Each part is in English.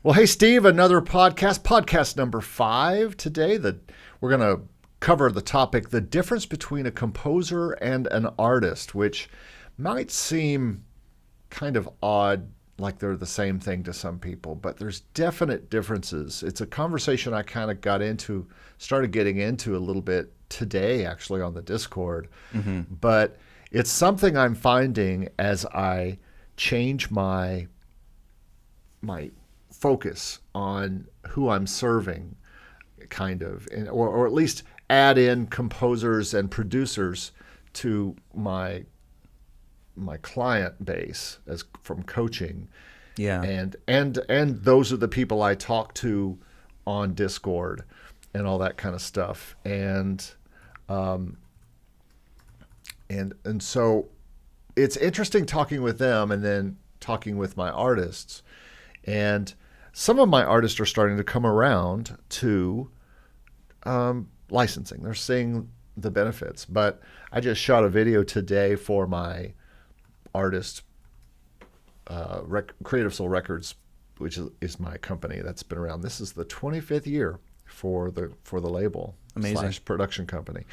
Well, hey, Steve, another podcast number 5 today. We're going to cover the topic, the difference between a composer and an artist, which might seem kind of odd, like they're the same thing to some people, but there's definite differences. It's a conversation I kind of started getting into a little bit today, actually, on the Discord. But it's something I'm finding as I change my focus on who I'm serving, kind of, or at least add in composers and producers to my client base as from coaching. Yeah. And those are the people I talk to on Discord and all that kind of stuff. And so it's interesting talking with them and then talking with my artists. And some of my artists are starting to come around to licensing. They're seeing the benefits. But I just shot a video today for my artist, Creative Soul Records, which is my company that's been around. This is the 25th year for the label / production company.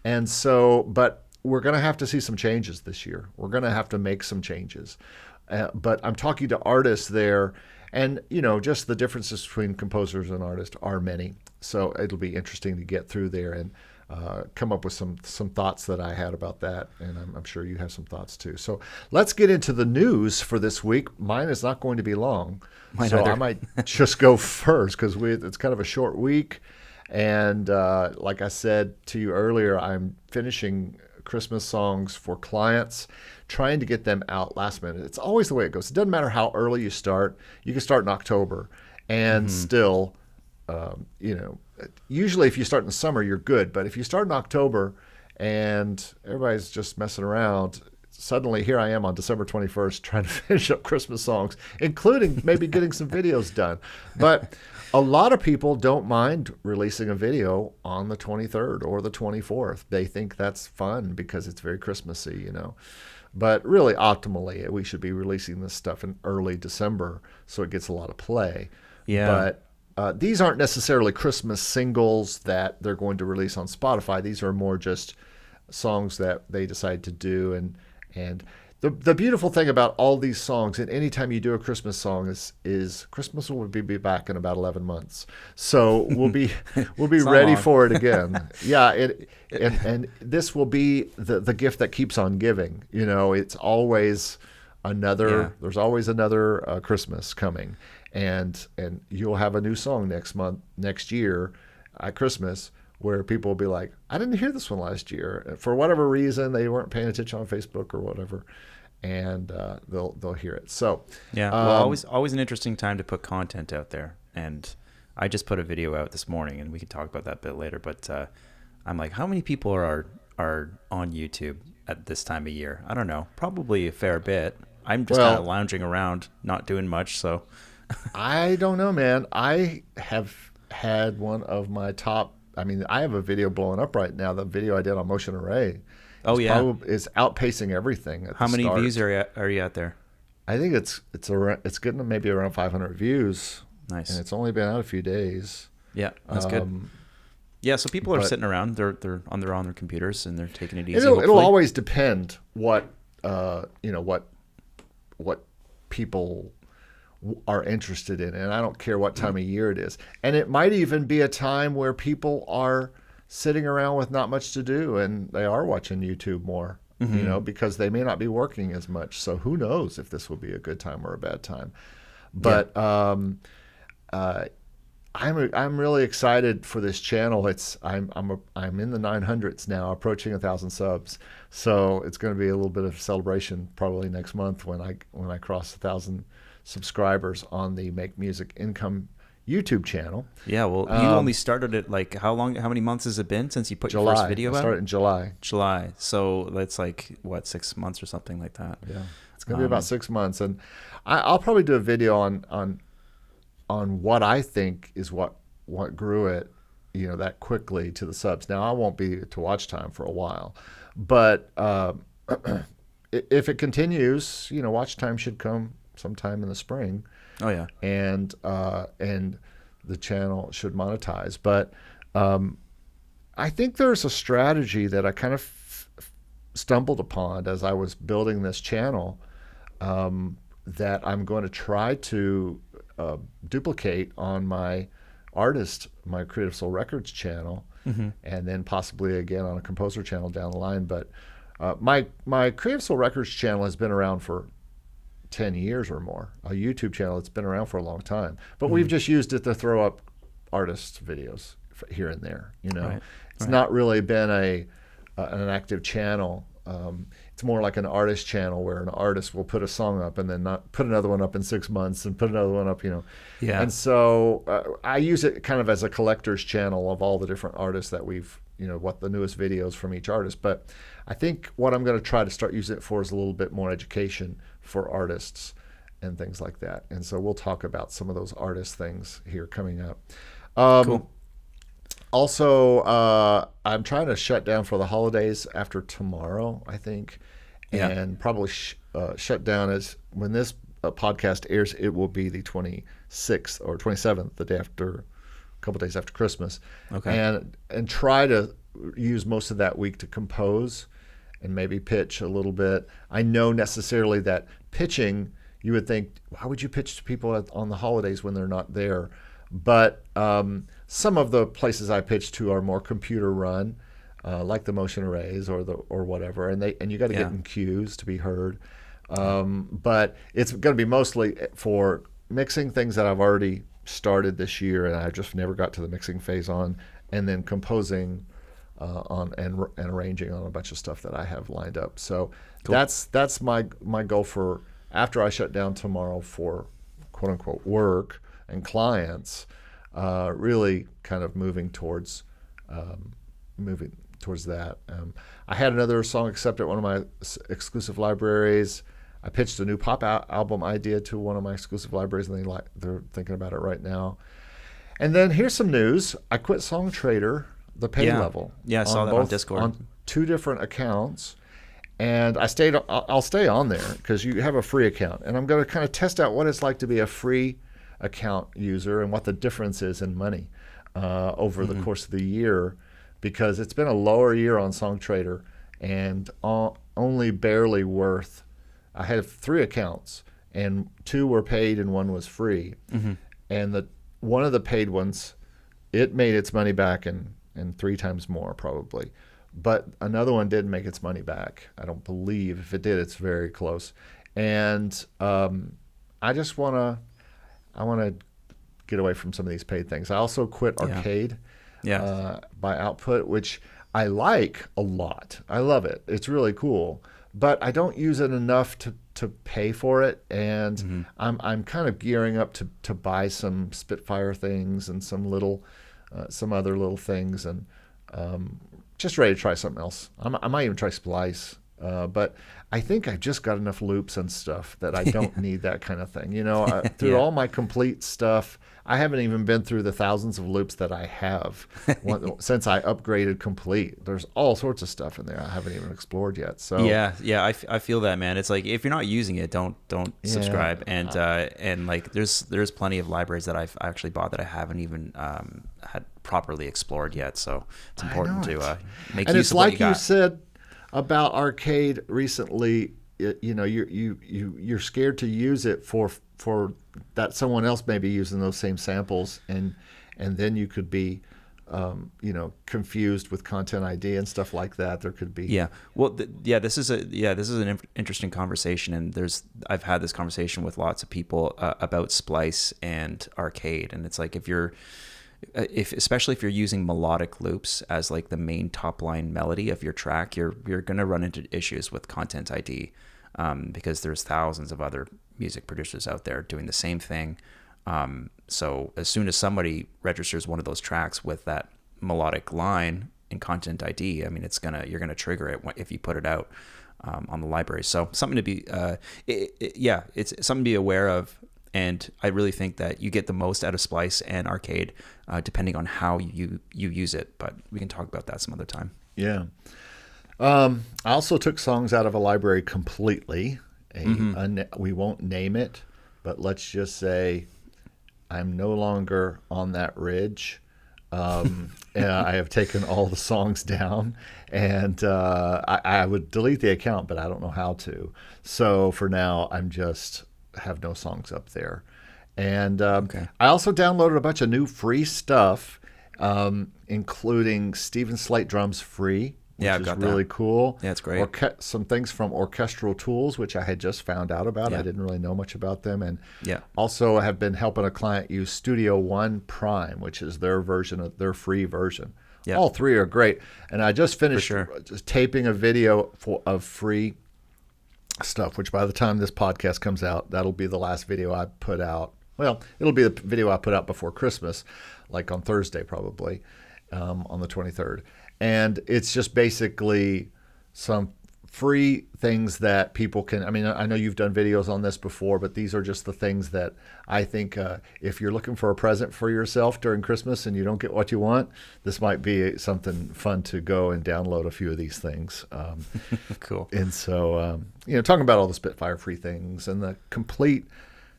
And so, but we're going to have to see some changes this year. We're going to have to make some changes. But I'm talking to artists there, and just the differences between composers and artists are many. So it'll be interesting to get through there and come up with some thoughts that I had about that, and I'm sure you have some thoughts too. So let's get into the news for this week. Mine is not going to be long, I might just go first because it's kind of a short week. And like I said to you earlier, I'm finishing Christmas songs for clients, trying to get them out last minute. It's always the way it goes. It doesn't matter how early you start. You can start in October and still, usually if you start in the summer, you're good. But if you start in October and everybody's just messing around, suddenly here I am on December 21st trying to finish up Christmas songs, including maybe getting some videos done. But a lot of people don't mind releasing a video on the 23rd or the 24th. They think that's fun because it's very Christmassy, But really, optimally, we should be releasing this stuff in early December so it gets a lot of play. Yeah. But these aren't necessarily Christmas singles that they're going to release on Spotify. These are more just songs that they decide to do. And the beautiful thing about all these songs, and anytime you do a Christmas song, is Christmas will be back in about 11 months. So we'll be ready for it again. Yeah, and this will be the gift that keeps on giving. It's always there's always another Christmas coming. And you'll have a new song next year at Christmas, where people will be like, I didn't hear this one last year. For whatever reason, they weren't paying attention on Facebook or whatever, and they'll hear it. So yeah, well, always an interesting time to put content out there. And I just put a video out this morning, and we can talk about that a bit later. But I'm like, how many people are on YouTube at this time of year? I don't know, probably a fair bit. I'm just kind of lounging around, not doing much. So I don't know, man. I have had one of my top. I have a video blowing up right now. The video I did on Motion Array. Is outpacing everything. How many views are you out there? I think it's getting maybe around 500 views. Nice. And it's only been out a few days. Yeah, that's good. Yeah, so people are sitting around. They're on their computers and they're taking it easy. It'll always depend what people are interested in, and I don't care what time of year it is. And it might even be a time where people are sitting around with not much to do and they are watching YouTube more, because they may not be working as much. So who knows if this will be a good time or a bad time. But I'm really excited for this channel. I'm in the 900s now, approaching 1,000 subs. So it's going to be a little bit of celebration probably next month when I cross 1,000 subscribers on the Make Music Income YouTube channel. Yeah, well, you only started it like how many months has it been since you put your first video out? I started in July. So that's like 6 months or something like that. Yeah, it's gonna be about 6 months, and I'll probably do a video on what I think is what grew it, that quickly to the subs. Now I won't be to watch time for a while, but if it continues, watch time should come sometime in the spring. Oh yeah. And the channel should monetize. But I think there's a strategy that I kind of stumbled upon as I was building this channel, that I'm going to try to duplicate on my Creative Soul Records channel, and then possibly again on a composer channel down the line. But my Creative Soul Records channel has been around for 10 years or more. A YouTube channel that's been around for a long time. But we've just used it to throw up artist videos here and there. It's not really been an active channel. It's more like an artist channel where an artist will put a song up and then not put another one up in 6 months and put another one up, Yeah. And so I use it kind of as a collector's channel of all the different artists that we've, what the newest videos from each artist. But I think what I'm going to try to start using it for is a little bit more education for artists and things like that. And so we'll talk about some of those artist things here coming up. Cool. Also, I'm trying to shut down for the holidays after tomorrow, I think, and probably shut down as when this podcast airs. It will be the 26th or 27th, the day after, a couple days after Christmas. Okay. And try to use most of that week to compose and maybe pitch a little bit. I know necessarily that pitching, you would think, why would you pitch to people on the holidays when they're not there? But some of the places I pitch to are more computer run, like the Motion Arrays or whatever, and you got to get in queues to be heard. But it's going to be mostly for mixing things that I've already started this year, and I just never got to the mixing phase on, and then composing on and arranging on a bunch of stuff that I have lined up. So cool. That's my goal for after I shut down tomorrow for quote unquote work and clients, really kind of moving towards that. I had another song accepted at one of my exclusive libraries. I pitched a new pop album idea to one of my exclusive libraries, and they're thinking about it right now. And then here's some news. I quit SongTrader, the pay level. Yeah, I saw that on Discord. On 2 different accounts. And I'll stay on there because you have a free account. And I'm going to kind of test out what it's like to be a free account user and what the difference is in money over the course of the year, because it's been a lower year on SongTrader and only barely worth. I had 3 accounts and 2 were paid and 1 was free. And one of the paid ones, it made its money back in 3 times more probably. But another one didn't make its money back. I don't believe. If it did, it's very close. And I just want to get away from some of these paid things. I also quit Arcade by Output, which I like a lot. I love it. It's really cool. But I don't use it enough to pay for it. And I'm kind of gearing up to buy some Spitfire things and some other little things, and just ready to try something else. I might even try Splice. But I think I've just got enough loops and stuff that I don't need that kind of thing. Through all my complete stuff, I haven't even been through the thousands of loops that I have since I upgraded complete. There's all sorts of stuff in there I haven't even explored yet. So I feel that, man. It's like if you're not using it, don't subscribe. And like there's plenty of libraries that I've actually bought that I haven't even had properly explored yet. So it's important to make use of what you got. You said about Arcade recently, you're scared to use it for that someone else may be using those same samples, and then you could be confused with Content ID and stuff like that. There could be this is an interesting conversation, and I've had this conversation with lots of people about Splice and Arcade, and it's like especially if you're using melodic loops as like the main top line melody of your track, you're going to run into issues with Content ID, because there's thousands of other music producers out there doing the same thing. So as soon as somebody registers one of those tracks with that melodic line in Content ID, I mean, you're gonna trigger it if you put it out on the library. So something to be it's something to be aware of. And I really think that you get the most out of Splice and Arcade, depending on how you use it. But we can talk about that some other time. Yeah. I also took songs out of a library completely. We won't name it, but let's just say I'm no longer on that ridge. And I have taken all the songs down, and I would delete the account, but I don't know how to. So for now, I'm just have no songs up there. And Okay. I also downloaded a bunch of new free stuff, including Steven Slate Drums Free, which Yeah, I've is got really that. cool. Yeah, it's great. Some things from Orchestral Tools, which I had just found out about. Yeah. I didn't really know much about them. And Yeah. also have been helping a client use Studio One Prime, which is their version of their free version. Yeah. All three are great. And I just finished sure. just taping a video of free stuff, which by the time this podcast comes out, that'll be the last video I put out. Well, it'll be the video I put out before Christmas, like on Thursday probably, on the 23rd. And it's just basically some free things that people can. I mean, I know you've done videos on this before, but these are just the things that I think if you're looking for a present for yourself during Christmas and you don't get what you want, this might be something fun to go and download a few of these things. Cool. And so, talking about all the Spitfire free things, and the Complete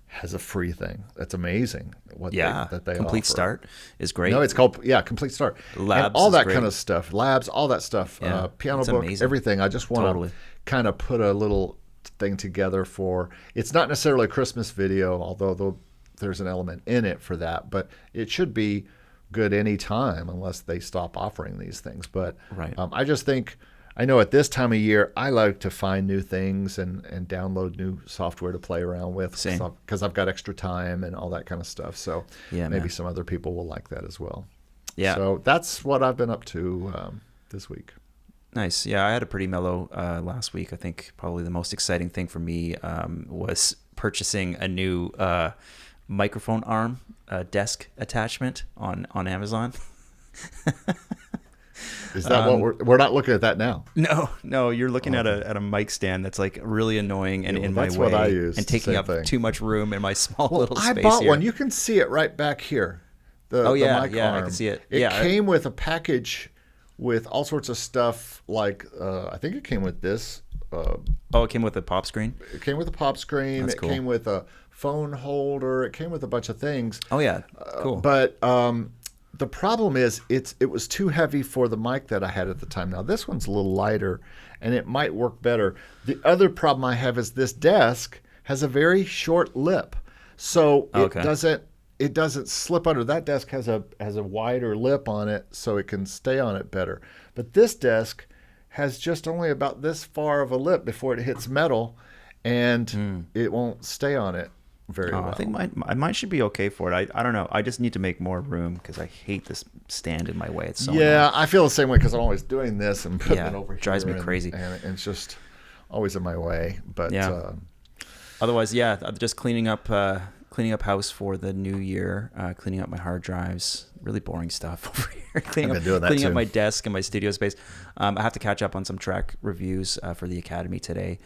has a free thing. That's amazing. That they Complete offer. Start is great. No, it's called Complete Start. Labs and all is that great. kind of stuff. Labs, all that stuff. Yeah, Piano it's book, amazing. everything. I just want Totally. to kind of put a little thing together for. It's not necessarily a Christmas video, although there's an element in it for that. But it should be good any time unless they stop offering these things. But Right. I just think. I know at this time of year, I like to find new things and download new software to play around with Same. because I've got extra time and all that kind of stuff. So Yeah, maybe man. some other people will like that as well. Yeah. So that's what I've been up to this week. Nice. Yeah, I had a pretty mellow last week. I think probably the most exciting thing for me was purchasing a new microphone arm desk attachment on Amazon. Is that what we're not looking at that now? No, you're looking at a mic stand that's like really annoying and Yeah, in well, my that's way what I use, and taking same up thing. too much room in my small little I space bought here. one. You can see it right back here. The Oh, yeah, mic yeah, I arm. can see it. It Yeah, came with a package with all sorts of stuff. Like I think it came with this. Oh, it came with a pop screen. It came with a pop screen. That's It cool. came with a phone holder. It came with a bunch of things. Oh yeah, cool. But the problem is it was too heavy for the mic that I had at the time. Now this one's a little lighter, and it might work better. The other problem I have is this desk has a very short lip, so Okay. it doesn't slip under. That desk has a wider lip on it, so it can stay on it better. But this desk has just only about this far of a lip before it hits metal, and it won't stay on it very well. I think mine should be okay for it. I don't know. I just need to make more room because I hate this stand in my way. It's so Yeah, annoying. I feel the same way because I'm always doing this and putting Yeah, it over here. drives me crazy. And it's just always in my way. But Yeah. Otherwise, yeah, just cleaning up house for the new year, cleaning up my hard drives. Really boring stuff over here. Cleaning been doing that cleaning too. up my desk and my studio space. I have to catch up on some track reviews for the Academy today,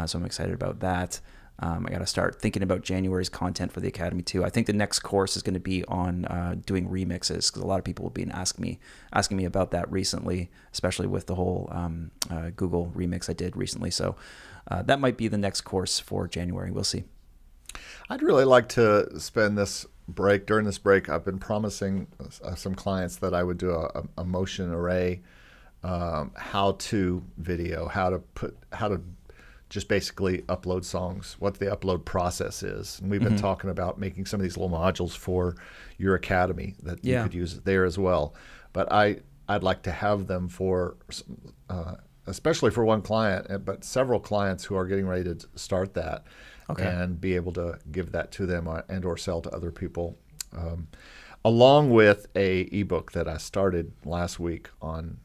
so I'm excited about that. I got to start thinking about January's content for the Academy too. I think the next course is going to be on doing remixes because a lot of people have been asking me about that recently, especially with the whole Google remix I did recently. So that might be the next course for January. We'll see. I'd really like to spend this break. During this break, I've been promising some clients that I would do a motion array how-to video, how to just basically upload songs, what the upload process is. And we've been talking about making some of these little modules for your Academy that you could use there as well. But I'd like to have them for, especially for one client, but several clients who are getting ready to start that. Okay. And be able to give that to them and or sell to other people, along with a ebook that I started last week on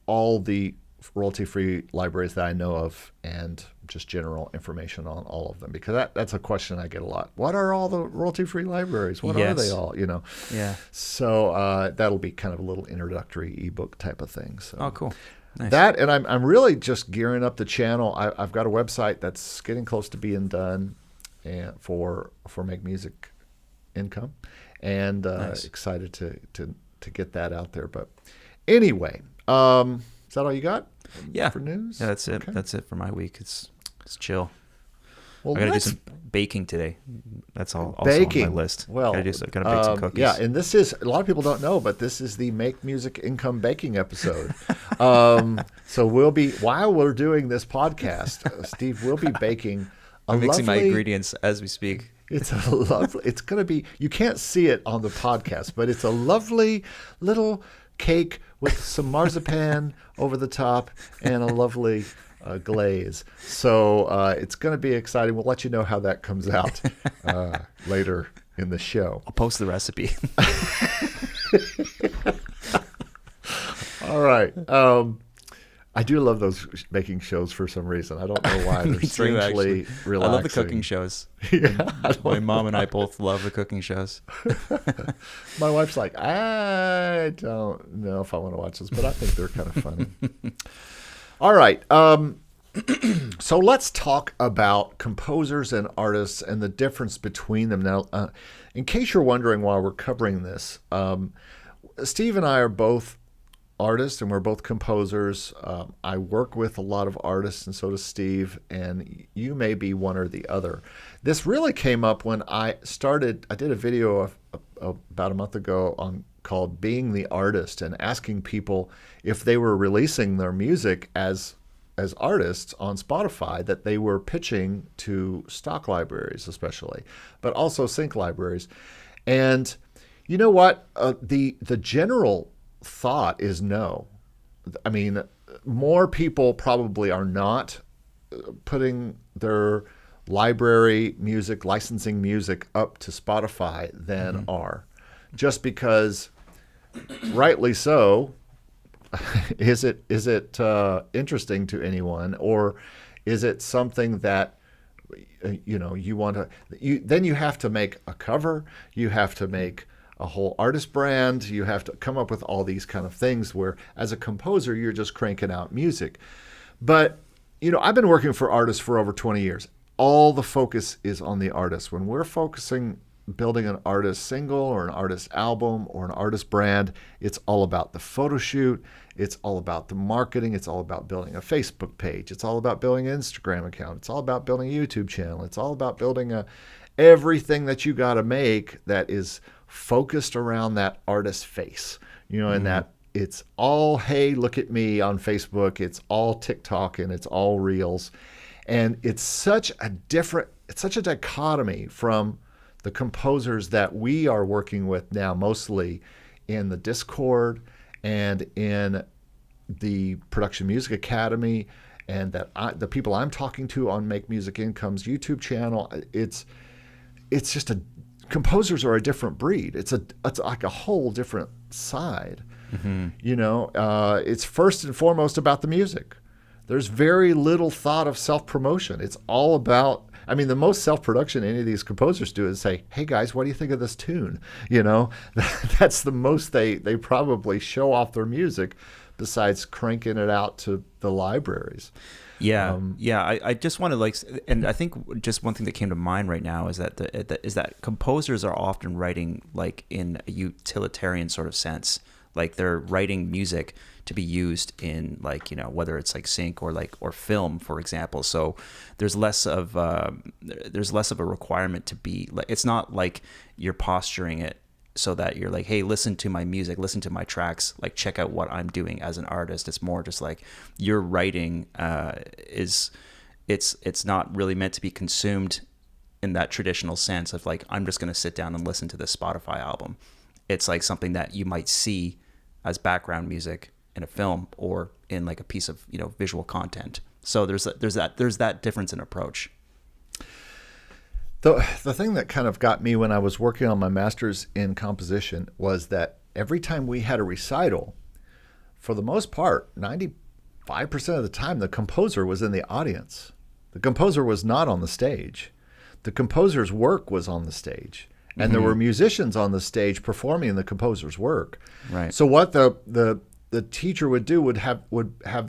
all the royalty-free libraries that I know of and just general information on all of them, because that's a question I get a lot. What are all the royalty-free libraries? What are they all? Yeah. So that'll be kind of a little introductory ebook type of thing. So. Oh, cool. Nice. That, and I'm really just gearing up the channel. I've got a website that's getting close to being done, and for Make Music Income, and Nice. excited to get that out there. But anyway, is that all you got? Yeah. For news? Yeah, that's it. Okay. That's it for my week. It's chill. Well, I got to do some baking today. That's all also baking on my list. Well, got to bake some cookies. Yeah, and this is, a lot of people don't know, but this is the Make Music Income Baking episode. So we'll be, while we're doing this podcast, Steve will be baking. I'm mixing my ingredients as we speak. It's a lovely. It's going to be. You can't see it on the podcast, but it's a lovely little cake with some marzipan over the top and a lovely glaze. So it's going to be exciting. We'll let you know how that comes out later in the show. I'll post the recipe. All right. I do love those baking shows for some reason. I don't know why. They're strangely relaxing. I love the cooking shows. Yeah, my mom and I both love the cooking shows. My wife's like, I don't know if I want to watch this, but I think they're kind of funny. All right. So let's talk about composers and artists and the difference between them. Now, in case you're wondering why we're covering this, Steve and I are both artists and we're both composers. I work with a lot of artists, and so does Steve, and you may be one or the other. This really came up when I did a video about a month ago called Being the Artist, and asking people if they were releasing their music as artists on Spotify, that they were pitching to stock libraries especially, but also sync libraries. And you know what? The general thought is no. I mean, more people probably are not putting their library music, licensing music up to Spotify than are. Just because, rightly so, is it interesting to anyone, or is it something that you want to? Then you have to make a cover, you have to make a whole artist brand, you have to come up with all these kind of things where as a composer you're just cranking out music. But I've been working for artists for over 20 years. All the focus is on the artist. When we're building an artist single or an artist album or an artist brand, it's all about the photo shoot, it's all about the marketing, it's all about building a Facebook page, it's all about building an Instagram account, it's all about building a YouTube channel, it's all about building everything that you got to make that is focused around that artist's face, and that it's all, hey, look at me on Facebook, it's all TikTok, and it's all Reels. And it's such a dichotomy from the composers that we are working with now, mostly in the Discord and in the Production Music Academy, and the people I'm talking to on Make Music Income's YouTube channel. It's just composers are a different breed. It's like a whole different side. It's first and foremost about the music. There's very little thought of self-promotion. It's all about, the most self-production any of these composers do is say, hey guys, what do you think of this tune? That's the most they probably show off their music, besides cranking it out to the libraries. Yeah, I just want to and I think just one thing that came to mind right now is that composers are often writing in a utilitarian sort of sense. They're writing music to be used in whether it's sync or film, for example. So there's less of a requirement to be it's not like you're posturing it so that you're hey, listen to my music, listen to my tracks, check out what I'm doing as an artist. It's more just your writing it's not really meant to be consumed in that traditional sense of I'm just going to sit down and listen to this Spotify album. It's something that you might see as background music in a film or in a piece of visual content. So there's that difference in approach. The thing that kind of got me when I was working on my master's in composition was that every time we had a recital, for the most part, 95% of the time, the composer was in the audience. The composer was not on the stage. The composer's work was on the stage. And there were musicians on the stage performing the composer's work. Right. So what the teacher would do would have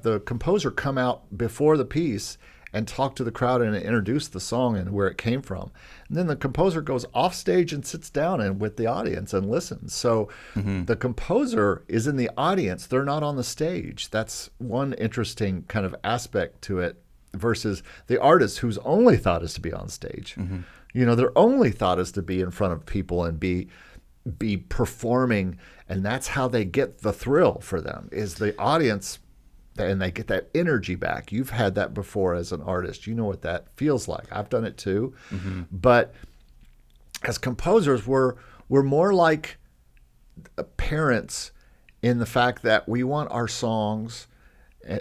the composer come out before the piece and talk to the crowd and introduce the song and where it came from. And then the composer goes off stage and sits down and with the audience and listens. So the composer is in the audience. They're not on the stage. That's one interesting kind of aspect to it versus the artist whose only thought is to be on stage. Mm-hmm. Their only thought is to be in front of people and be performing, and that's how they get the thrill for them, is the audience, and they get that energy back. You've had that before as an artist. You know what that feels like. I've done it too. Mm-hmm. But as composers, we're more like parents in the fact that we want our songs,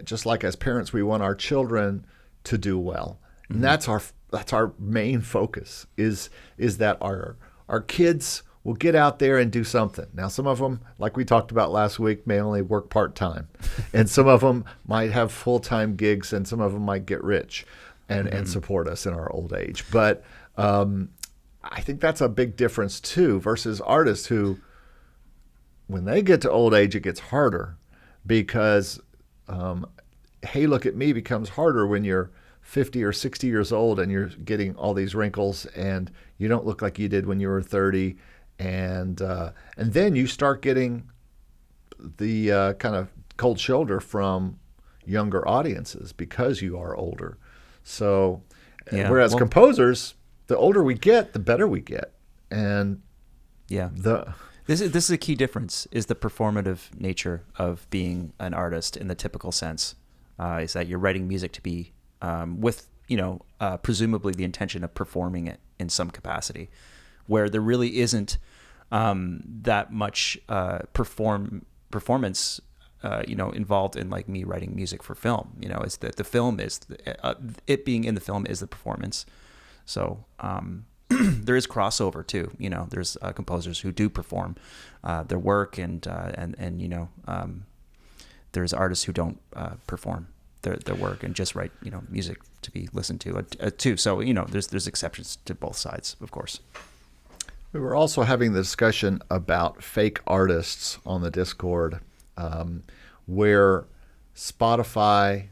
just like as parents, we want our children to do well. Mm-hmm. And that's our main focus, is that our kids will get out there and do something. Now, some of them, like we talked about last week, may only work part-time. And some of them might have full-time gigs, and some of them might get rich and support us in our old age. But I think that's a big difference, too, versus artists who, when they get to old age, it gets harder because, hey, look at me becomes harder when you're 50 or 60 years old and you're getting all these wrinkles and you don't look like you did when you were 30. And then you start getting the kind of cold shoulder from younger audiences because you are older. So, whereas composers, the older we get, the better we get. And this is a key difference, is the performative nature of being an artist in the typical sense. Is that you're writing music to be with presumably the intention of performing it in some capacity, where there really isn't that much performance involved in like me writing music for film. Is that the film is it being in the film is the performance. So there is crossover too. There's composers who do perform their work, and there's artists who don't perform their work and just write music to be listened to too. So there's exceptions to both sides, of course. We were also having the discussion about fake artists on the Discord, where Spotify,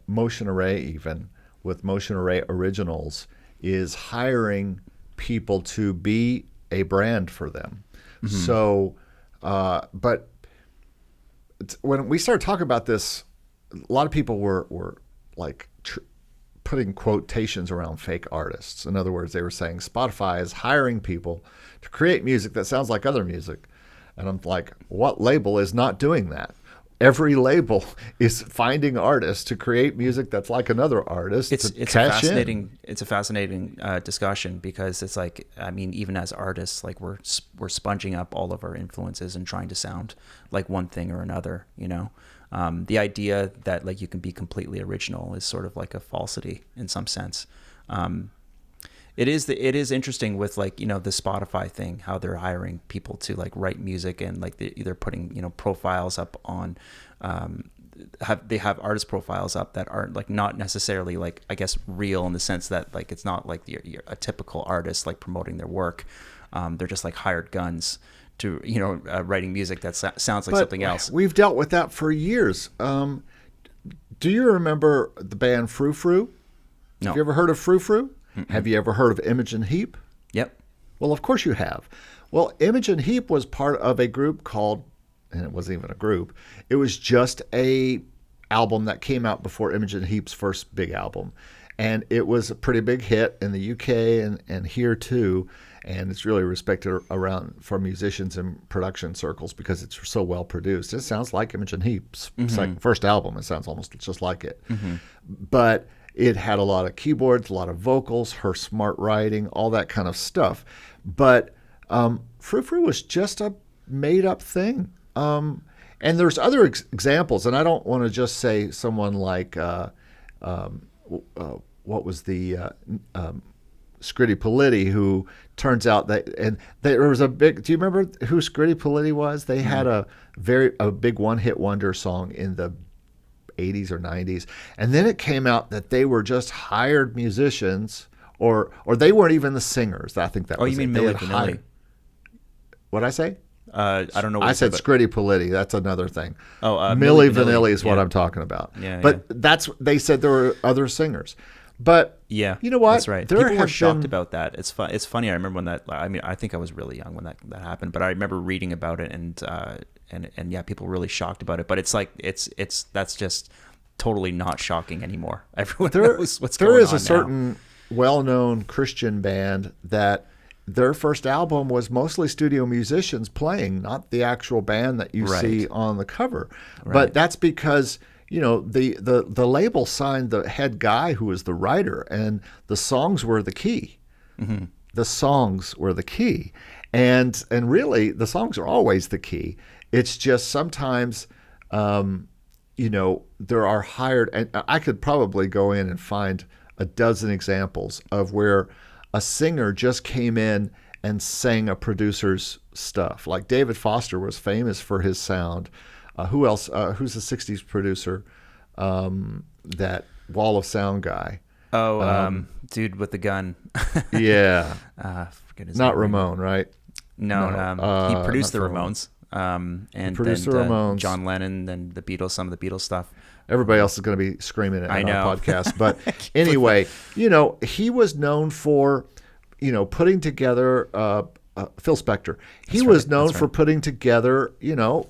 Motion Array, even with Motion Array Originals, is hiring people to be a brand for them. Mm-hmm. So, but when we started talking about this, a lot of people were like putting quotations around fake artists. In other words, they were saying Spotify is hiring people to create music that sounds like other music. And I'm like, what label is not doing that? Every label is finding artists to create music that's like another artist. It's a fascinating discussion, because it's like, I mean, even as artists, like we're sponging up all of our influences and trying to sound like one thing or another. The idea that like you can be completely original is sort of like a falsity in some sense. It is interesting with like, the Spotify thing, how they're hiring people to like write music, and like they're putting, profiles up on, they have artist profiles up that are like not necessarily like, I guess, real in the sense that like, it's not like you're a typical artist like promoting their work. They're just like hired guns to, writing music that sounds like something else. We've dealt with that for years. Do you remember the band Frou Frou? No. Have you ever heard of Frou Frou? Mm-mm. Have you ever heard of Imogen Heap? Yep. Well, of course you have. Well, Imogen Heap was part of a group called, and it wasn't even a group, it was just a album that came out before Imogen Heap's first big album. And it was a pretty big hit in the UK and here too. And it's really respected around from musicians and production circles because it's so well produced. It sounds like Imogen Heap's first album. It sounds almost just like it. Mm-hmm. But it had a lot of keyboards, a lot of vocals, her smart writing, all that kind of stuff. But Frou Frou was just a made-up thing. And there's other examples, and I don't want to just say someone like, what was the Scritti Politti, who turns out that, and there was a big, do you remember who Scritti Politti was? They had a big one-hit wonder song in the 80s or 90s, and then it came out that they were just hired musicians, or they weren't even the singers. I think that was you mean Milli Vanilli? What'd I say? I don't know what I said Scritti Politti. That's another thing. Milli Vanilli is what I'm talking about. Yeah, but they said there were other singers. But yeah, you know what? That's right. People were shocked about that. It's funny. I remember when that. I mean, I think I was really young when that happened. But I remember reading about it, and yeah, people were really shocked about it. But it's like that's just totally not shocking anymore. Everyone There, knows what's there going is on a certain well-known Christian band that their first album was mostly studio musicians playing, not the actual band that you see on the cover. Right. But that's because, you know, the label signed the head guy who was the writer, and the songs were the key. Mm-hmm. The songs were the key. And really, the songs are always the key. It's just sometimes, you know, there are hired, and I could probably go in and find a dozen examples of where a singer just came in and sang a producer's stuff. Like David Foster was famous for his sound. Who else? Who's the 60s producer? That Wall of Sound guy. Oh, dude with the gun. Yeah. Forget his Not name. Ramone, right? No, he produced the not Ramones. And produced then the Ramones. John Lennon, then the Beatles, some of the Beatles stuff. Everybody else is going to be screaming at I our know. podcast. But anyway, you know, he was known for, you know, putting together Phil Spector. He was known for putting together, you know,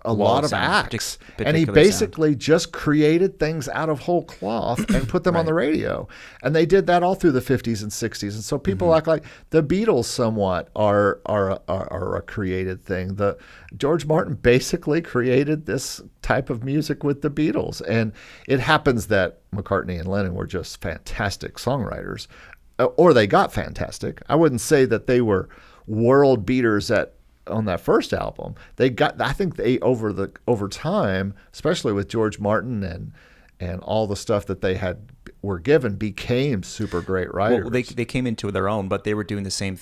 a lot of acts. And he basically just created things out of whole cloth and put them on the radio. And they did that all through the 50s and 60s. And so people act like the Beatles somewhat are a created thing. George Martin basically created this type of music with the Beatles. And it happens that McCartney and Lennon were just fantastic songwriters, or they got fantastic. I wouldn't say that they were world beaters on that first album. I think they over time, especially with George Martin and all the stuff that they were given, became super great writers. Well, they came into their own, but they were doing the same.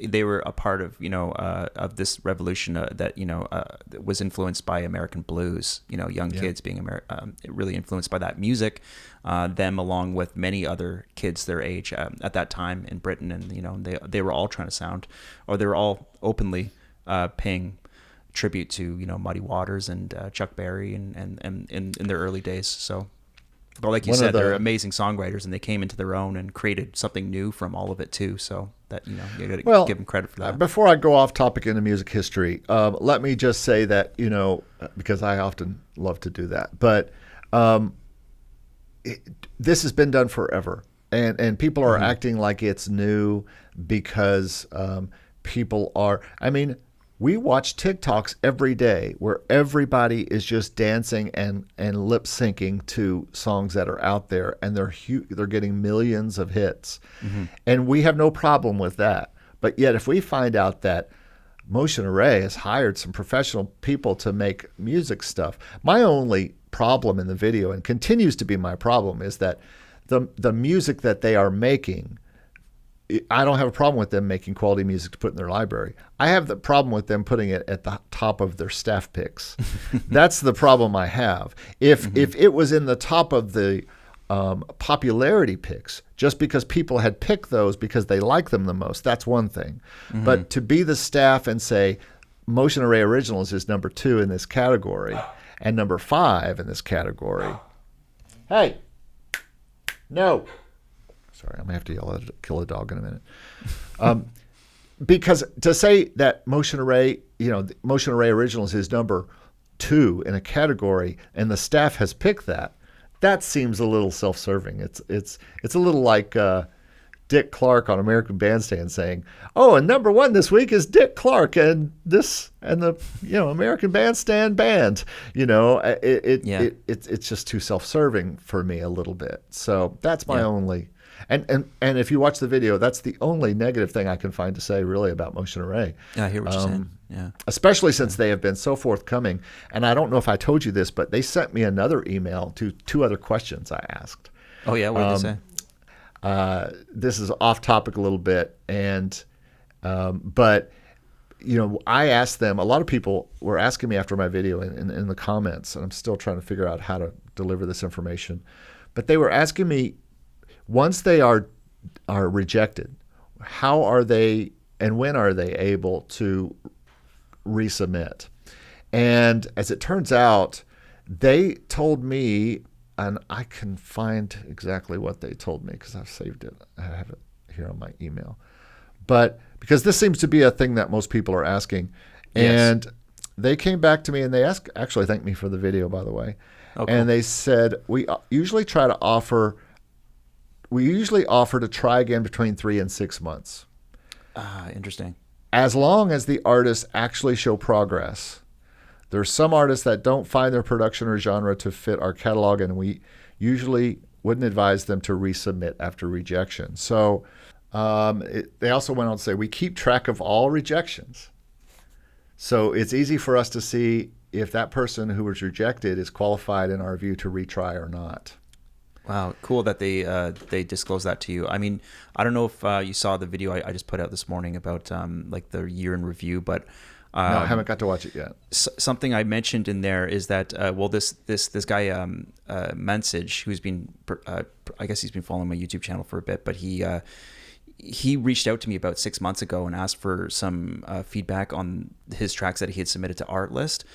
They were a part of, you know, of this revolution that, you know, was influenced by American blues. You know, young kids being really influenced by that music. Them along with many other kids their age at that time in Britain, and you know, they were all trying to sound, or they were all openly paying tribute to, you know, Muddy Waters and Chuck Berry and in their early days. So, but like you said, they're amazing songwriters, and they came into their own and created something new from all of it too. So that, you know, you got to give them credit for that. Before I go off topic into music history, let me just say that, you know, because I often love to do that, but this has been done forever, and people are acting like it's new because people are. I mean, we watch TikToks every day where everybody is just dancing and lip syncing to songs that are out there, and they're getting millions of hits, and we have no problem with that. But yet, if we find out that Motion Array has hired some professional people to make music stuff, my only problem in the video, and continues to be my problem, is that the music that they are making, I don't have a problem with them making quality music to put in their library. I have the problem with them putting it at the top of their staff picks. That's the problem I have. If it was in the top of the popularity picks, just because people had picked those because they like them the most, that's one thing. But to be the staff and say Motion Array Originals is number 2 in this category and number 5 in this category. Hey, no. Sorry, I'm going to have to kill a dog in a minute. Because to say that Motion Array, you know, Motion Array Originals is number 2 in a category and the staff has picked that seems a little self-serving. It's a little like Dick Clark on American Bandstand saying, "Oh, and number 1 this week is Dick Clark and the American Bandstand band." You know, it's just too self-serving for me a little bit. So that's my only. And if you watch the video, that's the only negative thing I can find to say really about Motion Array. Yeah, I hear what you're saying. Yeah. Especially since they have been so forthcoming. And I don't know if I told you this, but they sent me another email to 2 other questions I asked. Oh yeah, what did they say? This is off topic a little bit, and but you know, I asked them. A lot of people were asking me after my video in the comments, and I'm still trying to figure out how to deliver this information. But they were asking me, once they are rejected, how are they and when are they able to resubmit? And as it turns out, they told me, and I can find exactly what they told me because I've saved it. I have it here on my email. But because this seems to be a thing that most people are asking. And they came back to me and they actually thanked me for the video, by the way. Oh, cool. And they said, we usually offer to try again between 3 and 6 months. Interesting. As long as the artists actually show progress. There's some artists that don't find their production or genre to fit our catalog, and we usually wouldn't advise them to resubmit after rejection. So they also went on to say, we keep track of all rejections. So it's easy for us to see if that person who was rejected is qualified in our view to retry or not. Wow, cool that they disclose that to you. I mean, I don't know if you saw the video I just put out this morning about like the year in review, but no, I haven't got to watch it yet. Something I mentioned in there is that this guy Mensage, who's been I guess he's been following my YouTube channel for a bit, but he reached out to me about 6 months ago and asked for some feedback on his tracks that he had submitted to Artlist,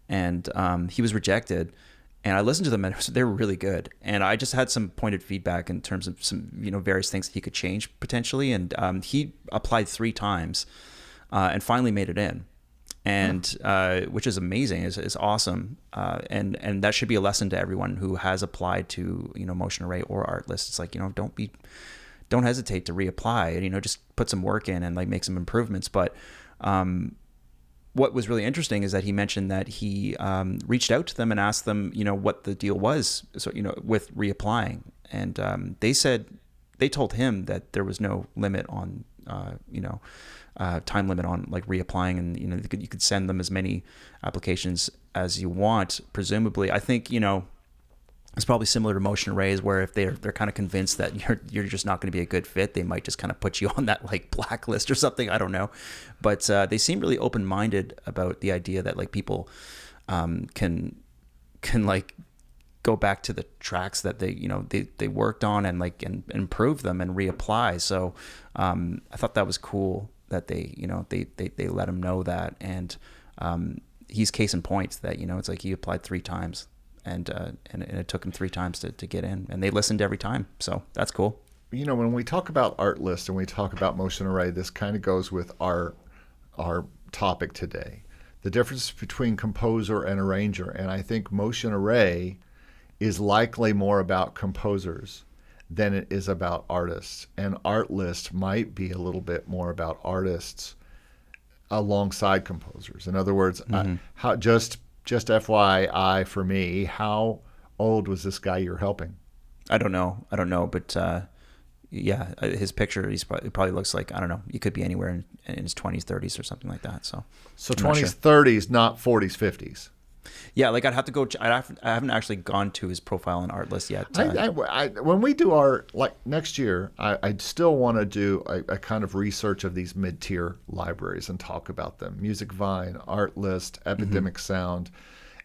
and he was rejected. And I listened to them, and they were really good. And I just had some pointed feedback in terms of some, various things that he could change potentially. And he applied 3 times, and finally made it in, and which is amazing, is awesome. And that should be a lesson to everyone who has applied to Motion Array or Artlist. It's like don't hesitate to reapply, and just put some work in and like make some improvements. But what was really interesting is that he mentioned that he reached out to them and asked them, what the deal was, so with reapplying, and they told him that there was no limit on, time limit on like reapplying, and you could send them as many applications as you want. Presumably, I think it's probably similar to Motion Arrays, where if they're kind of convinced that you're just not going to be a good fit, they might just kind of put you on that like blacklist or something. I don't know, but they seem really open-minded about the idea that like people can like go back to the tracks that they worked on and like and improve them and reapply. So I thought that was cool that they let him know that, and he's case in point that it's like he applied 3 times. And it took him 3 times to get in, and they listened every time. So that's cool. When we talk about Artlist and we talk about Motion Array, this kind of goes with our topic today, the difference between composer and arranger. And I think Motion Array is likely more about composers than it is about artists. And Artlist might be a little bit more about artists alongside composers. In other words, just FYI for me, how old was this guy you're helping? I don't know, but yeah, his picture, he probably looks like, I don't know, he could be anywhere in his 20s, 30s or something like that. So 20s, 30s, not 40s, 50s. Yeah, like I'd have to go. I haven't actually gone to his profile on Artlist yet. When we do our next year, I still want to do a kind of research of these mid-tier libraries and talk about them: Music Vine, Artlist, Epidemic Sound,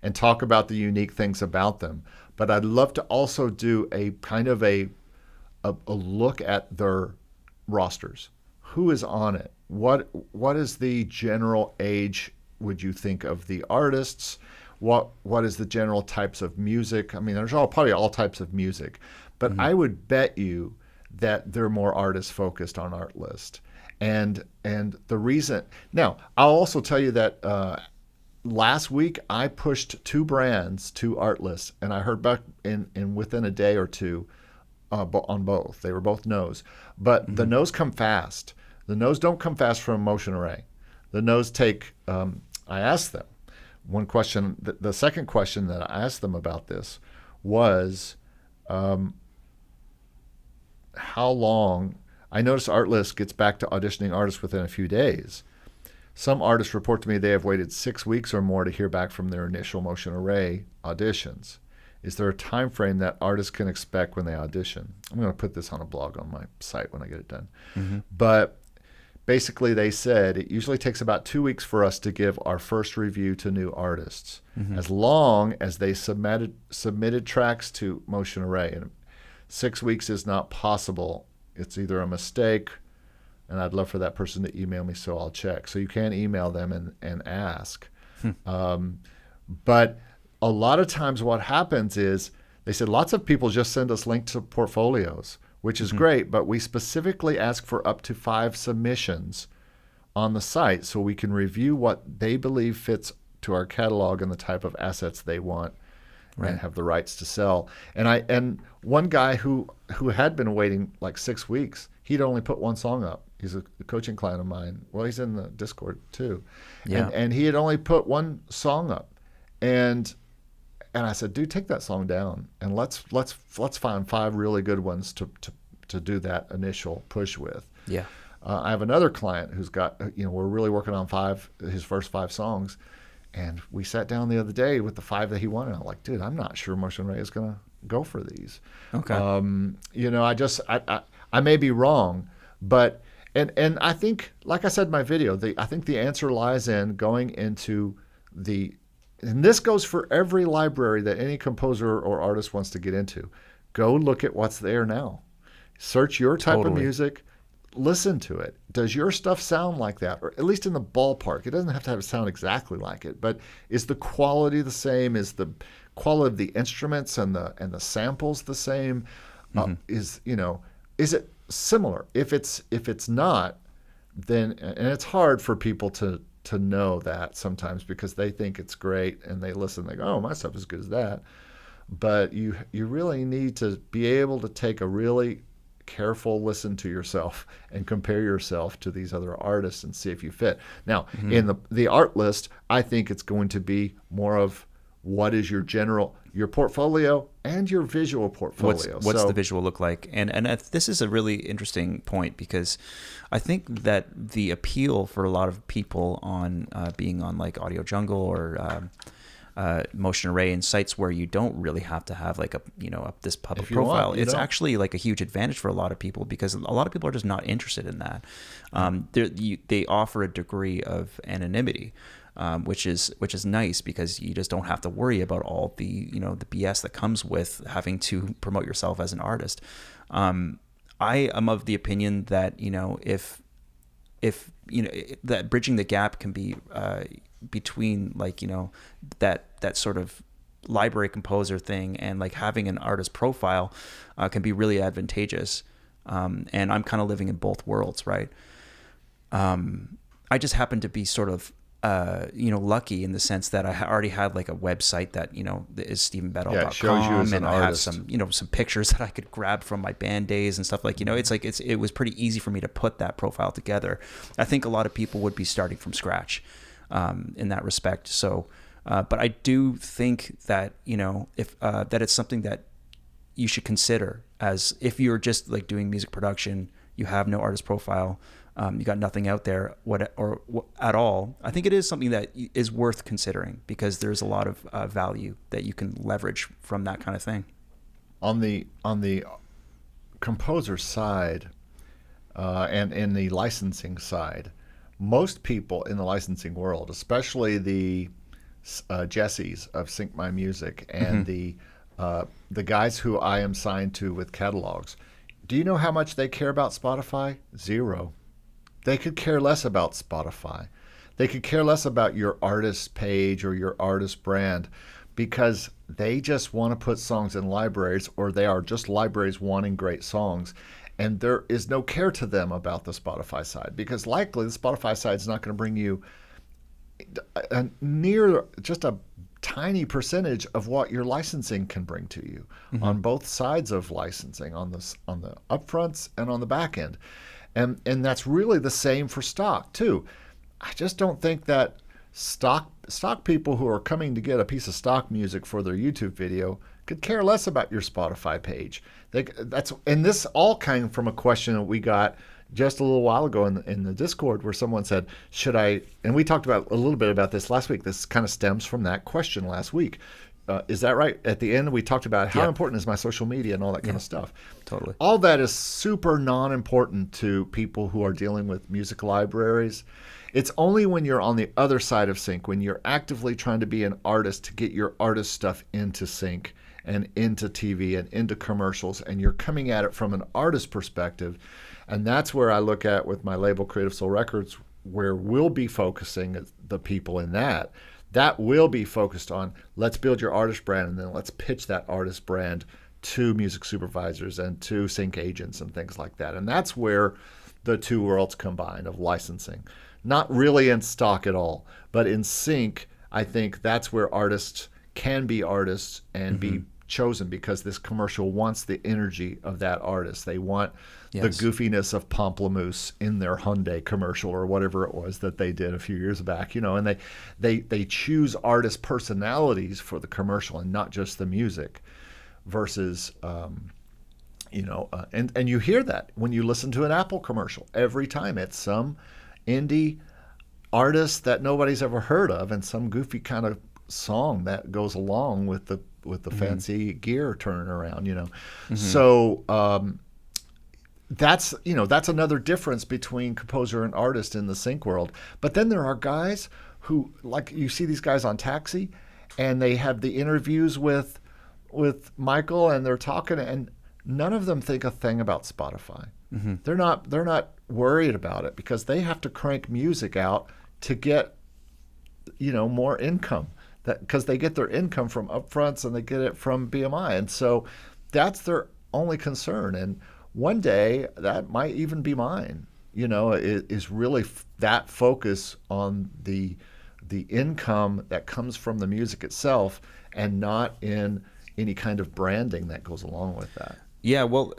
and talk about the unique things about them. But I'd love to also do a kind of a look at their rosters. Who is on it? What is the general age, would you think, of the artists? What is the general types of music? I mean, there's probably all types of music, but I would bet you that they're more artist focused on Artlist. And the reason, now I'll also tell you that last week I pushed 2 brands to Artlist, and I heard back in within a day or two on both. They were both no's, but the no's come fast. The no's don't come fast from Motion Array. The no's take. I asked them one question. The second question that I asked them about this was, how long? I noticed Artlist gets back to auditioning artists within a few days. Some artists report to me they have waited 6 weeks or more to hear back from their initial Motion Array auditions. Is there a time frame that artists can expect when they audition? I'm going to put this on a blog on my site when I get it done. But basically, they said it usually takes about 2 weeks for us to give our first review to new artists, as long as they submitted tracks to Motion Array. And 6 weeks is not possible. It's either a mistake, and I'd love for that person to email me so I'll check. So you can email them and ask. But a lot of times what happens is, they said lots of people just send us links to portfolios, which is great, but we specifically ask for up to 5 submissions on the site so we can review what they believe fits to our catalog and the type of assets they want. and have the rights to sell. And one guy who had been waiting like 6 weeks, he'd only put one song up. He's a coaching client of mine. Well, he's in the Discord too. Yeah. And he had only put one song up. And I said, dude, take that song down and let's find 5 really good ones to do that initial push with. Yeah. I have another client who's got, we're really working on his first 5 songs. And we sat down the other day with the 5 that he wanted. I'm like, dude, I'm not sure Motion Ray is going to go for these. Okay. I may be wrong, but and I think, like I said in my video, I think the answer lies in going into and this goes for every library that any composer or artist wants to get into. Go look at what's there now. Search your type of music. Listen to it. Does your stuff sound like that? Or at least in the ballpark. It doesn't have to sound exactly like it, but is the quality the same? Is the quality of the instruments and the samples the same? Is it similar? If it's not, then, and it's hard for people to know that sometimes because they think it's great and they listen, they go, oh, my stuff is as good as that. But you really need to be able to take a really careful listen to yourself and compare yourself to these other artists and see if you fit. Now, in the art list, I think it's going to be more of what is your portfolio and your visual portfolio. What's the visual look like? And this is a really interesting point because I think that the appeal for a lot of people on being on like Audio Jungle or Motion Array and sites where you don't really have to have like this public profile, it's actually like a huge advantage for a lot of people because a lot of people are just not interested in that. They offer a degree of anonymity. Which is nice because you just don't have to worry about all the the BS that comes with having to promote yourself as an artist. I am of the opinion that if that bridging the gap can be between like that sort of library composer thing and like having an artist profile can be really advantageous. And I'm kind of living in both worlds, right? I just happen to be sort of lucky in the sense that I already had like a website that is StephenBedall.com, shows you as an artist. I have some pictures that I could grab from my band days and stuff like it was pretty easy for me to put that profile together. I think a lot of people would be starting from scratch in that respect. So, but I do think that if that it's something that you should consider as if you're just like doing music production, you have no artist profile. You got nothing out there at all. I think it is something that is worth considering because there's a lot of value that you can leverage from that kind of thing. On the composer side and in the licensing side, most people in the licensing world, especially the Jessies of Sync My Music and the guys who I am signed to with catalogs, do you know how much they care about Spotify? 0. They could care less about Spotify. They could care less about your artist page or your artist brand because they just want to put songs in libraries, or they are just libraries wanting great songs. And there is no care to them about the Spotify side because likely the Spotify side is not going to bring you near just a tiny percentage of what your licensing can bring to you on both sides of licensing, on the upfronts and on the back end. And that's really the same for stock too. I just don't think that stock people who are coming to get a piece of stock music for their YouTube video could care less about your Spotify page. And this all came from a question that we got just a little while ago in the Discord where someone said, should I, and we talked about a little bit about this last week. This kind of stems from that question last week. Is that right? At the end, we talked about how important is my social media and all that kind of stuff. Totally. All that is super non-important to people who are dealing with music libraries. It's only when you're on the other side of sync, when you're actively trying to be an artist to get your artist stuff into sync and into TV and into commercials, and you're coming at it from an artist perspective. And that's where I look at with my label, Creative Soul Records, where we'll be focusing the people in that. That will be focused on, let's build your artist brand, and then let's pitch that artist brand to music supervisors and to sync agents and things like that. And that's where the two worlds combine of licensing. Not really in stock at all, but in sync, I think that's where artists can be artists and be chosen because this commercial wants the energy of that artist. They want the goofiness of Pomplamoose in their Hyundai commercial or whatever it was that they did a few years back, and they choose artist personalities for the commercial and not just the music versus, and you hear that when you listen to an Apple commercial every time. It's some indie artist that nobody's ever heard of and some goofy kind of song that goes along with the fancy gear turning around, So that's another difference between composer and artist in the sync world. But then there are guys who, like, you see these guys on Taxi, and they have the interviews with Michael, and they're talking, and none of them think a thing about Spotify. They're not worried about it because they have to crank music out to get more income. That because they get their income from upfronts and they get it from BMI, and so that's their only concern. And one day that might even be mine. Is really that focus on the income that comes from the music itself, and not in any kind of branding that goes along with that. Yeah, well,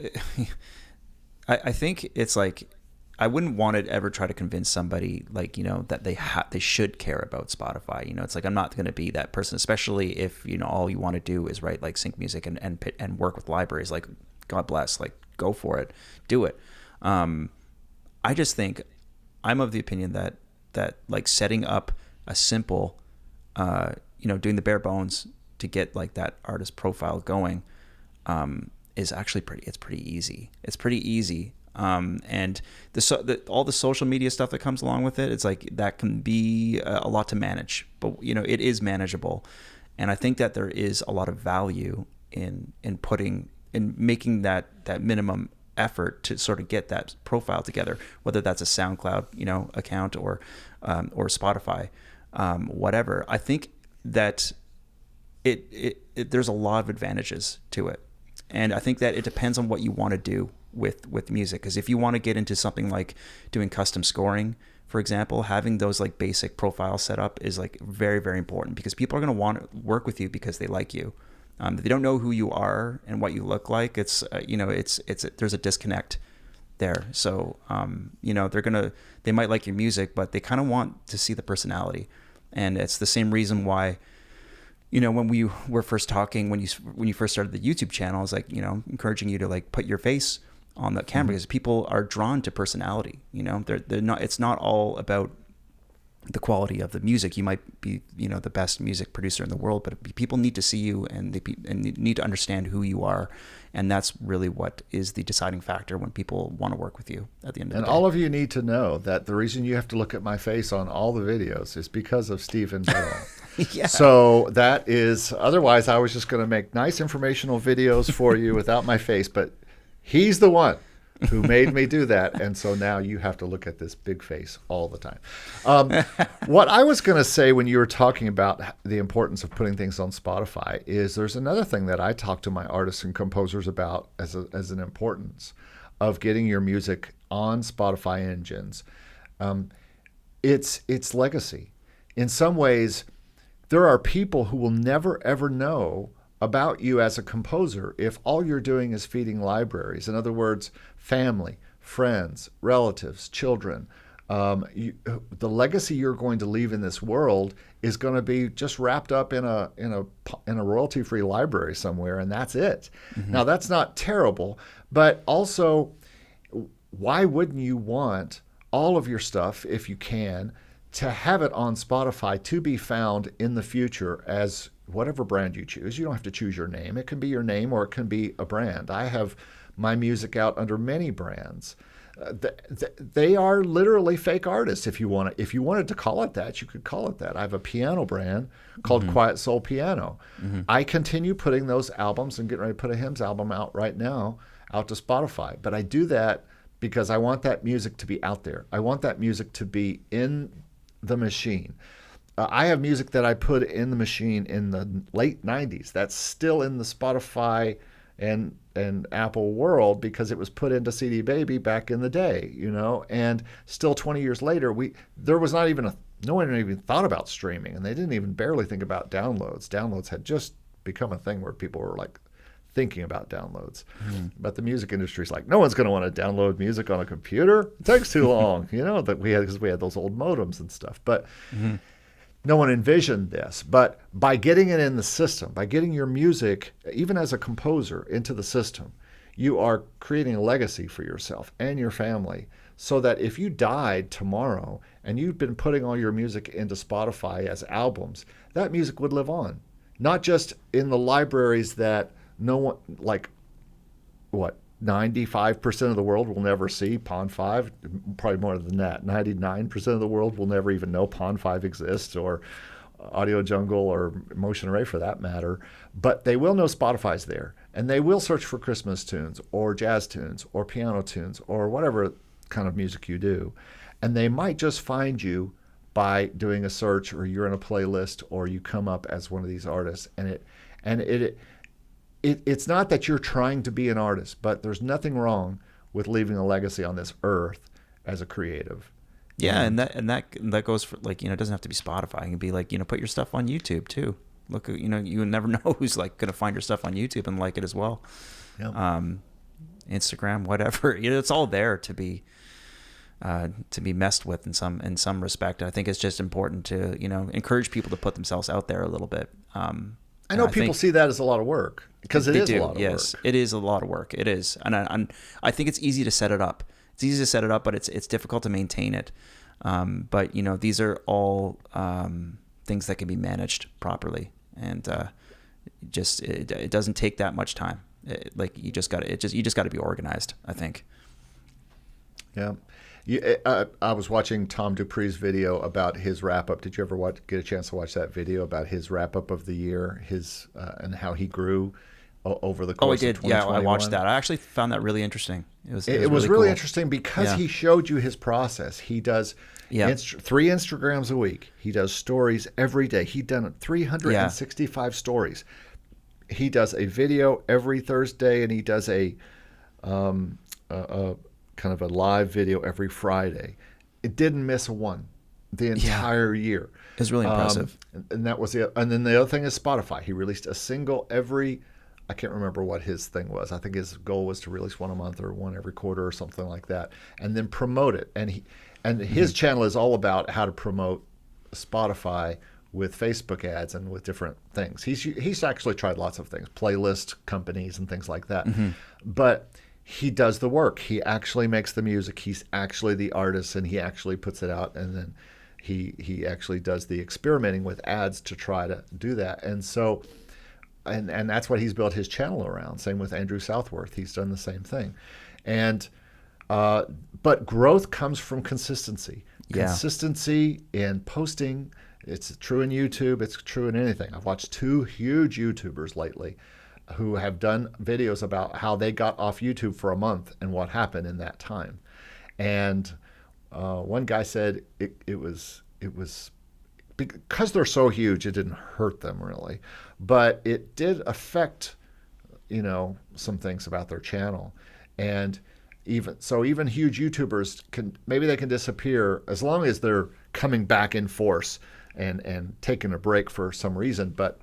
I think it's like, I wouldn't want to ever try to convince somebody that they should care about Spotify. It's like, I'm not going to be that person, especially if all you want to do is write like sync music and work with libraries. Like, God bless, like, go for it, do it. I just think I'm of the opinion that like setting up a simple, doing the bare bones to get like that artist profile going, is actually pretty easy. It's pretty easy. And all the social media stuff that comes along with it, it's like that can be a lot to manage, but it is manageable. And I think that there is a lot of value in making that minimum effort to sort of get that profile together, whether that's a SoundCloud, account or Spotify, whatever. I think that there's a lot of advantages to it. And I think that it depends on what you want to do with music. Because if you want to get into something like doing custom scoring, for example, having those like basic profiles set up is like very, very important, because people are going to want to work with you because they like you. If they don't know who you are and what you look like, it's there's a disconnect there. So they might like your music, but they kind of want to see the personality. And it's the same reason why, when we were first talking, when you first started the YouTube channel, I was like, encouraging you to like put your face on the camera, because people are drawn to personality. They're not. It's not all about the quality of the music. You might be, the best music producer in the world, but people need to see you and they need to understand who you are. And that's really what is the deciding factor when people want to work with you at the end of the day. And all of you need to know that the reason you have to look at my face on all the videos is because of Stephen Bell. Yeah. So that is, otherwise I was just going to make nice informational videos for you without my face, but he's the one who made me do that. And so now you have to look at this big face all the time. What I was going to say when you were talking about the importance of putting things on Spotify is there's another thing that I talk to my artists and composers about as an importance of getting your music on Spotify engines. It's legacy. In some ways, there are people who will never, ever know about you as a composer if all you're doing is feeding libraries. In other words, family, friends, relatives, children. The legacy you're going to leave in this world is going to be just wrapped up in a royalty-free library somewhere, and that's it. Mm-hmm. Now, that's not terrible, but also, why wouldn't you want all of your stuff, if you can, to have it on Spotify to be found in the future as whatever brand you choose? You don't have to choose your name. It can be your name or it can be a brand. I have my music out under many brands. They are literally fake artists. If you wanted to call it that, you could call it that. I have a piano brand called mm-hmm. Quiet Soul Piano. Mm-hmm. I continue putting those albums and getting ready to put a hymns album out right now out to Spotify. But I do that because I want that music to be out there. I want that music to be in the machine. I have music that I put in the machine in the late 90s that's still in the Spotify and Apple world because it was put into CD Baby back in the day, and still 20 years later, there was not even No one even thought about streaming, and they didn't even barely think about downloads. Downloads had just become a thing where people were like thinking about downloads. But the music industry is like, no one's going to want to download music on a computer. It takes too long, that because we had those old modems and stuff. But no one envisioned this. But by getting it in the system, by getting your music, even as a composer, into the system, you are creating a legacy for yourself and your family, so that if you died tomorrow and you've been putting all your music into Spotify as albums, that music would live on. Not just in the libraries that no one, like, 95% of the world will never see Pond 5, probably more than that. 99% of the world will never even know Pond 5 exists, or Audio Jungle, or Motion Array for that matter. But they will know Spotify's there, and they will search for Christmas tunes or jazz tunes or piano tunes or whatever kind of music you do. And they might just find you by doing a search, or you're in a playlist, or you come up as one of these artists. It's not that you're trying to be an artist, but there's nothing wrong with leaving a legacy on this earth as a creative. Yeah, and that goes for, like, it doesn't have to be Spotify. It can be like, put your stuff on YouTube too. Look, you never know who's like going to find your stuff on YouTube and like it as well. Yeah. Instagram, whatever. It's all there to be messed with in some respect. I think it's just important to encourage people to put themselves out there a little bit. I know people see that as a lot of work, because it is a lot of work. Yes, it is a lot of work. It is, and I think it's easy to set it up. It's easy to set it up, but it's difficult to maintain it. But these are all things that can be managed properly, and it doesn't take that much time. You just got to be organized, I think. Yeah. I was watching Tom Dupree's video about his wrap-up. Did you ever get a chance to watch that video about his wrap-up of the year, and how he grew over the course of 2021? Yeah, I watched that. I actually found that really interesting. It was really cool. Interesting because he showed you his process. He does 3 Instagrams a week. He does stories every day. He'd done 365 stories. He does a video every Thursday, and he does a kind of a live video every Friday. It didn't miss one the entire year. It was really impressive. And that was and then the other thing is Spotify. He released a single I can't remember what his thing was. I think his goal was to release one a month or one every quarter or something like that, and then promote it. And his channel is all about how to promote Spotify with Facebook ads and with different things. He's actually tried lots of things, playlist companies and things like that. But he does the work. He actually makes the music. He's actually the artist, and he actually puts it out, and then he actually does the experimenting with ads to try to do that. And so, and that's what he's built his channel around. Same with Andrew Southworth. He's done the same thing. And but growth comes from consistency. Consistency in posting. It's true in YouTube. It's true in anything. I've watched 2 huge YouTubers lately who have done videos about how they got off YouTube for a month and what happened in that time. And one guy said it was because they're so huge, it didn't hurt them really, but it did affect some things about their channel. And even huge YouTubers can disappear as long as they're coming back in force and taking a break for some reason. But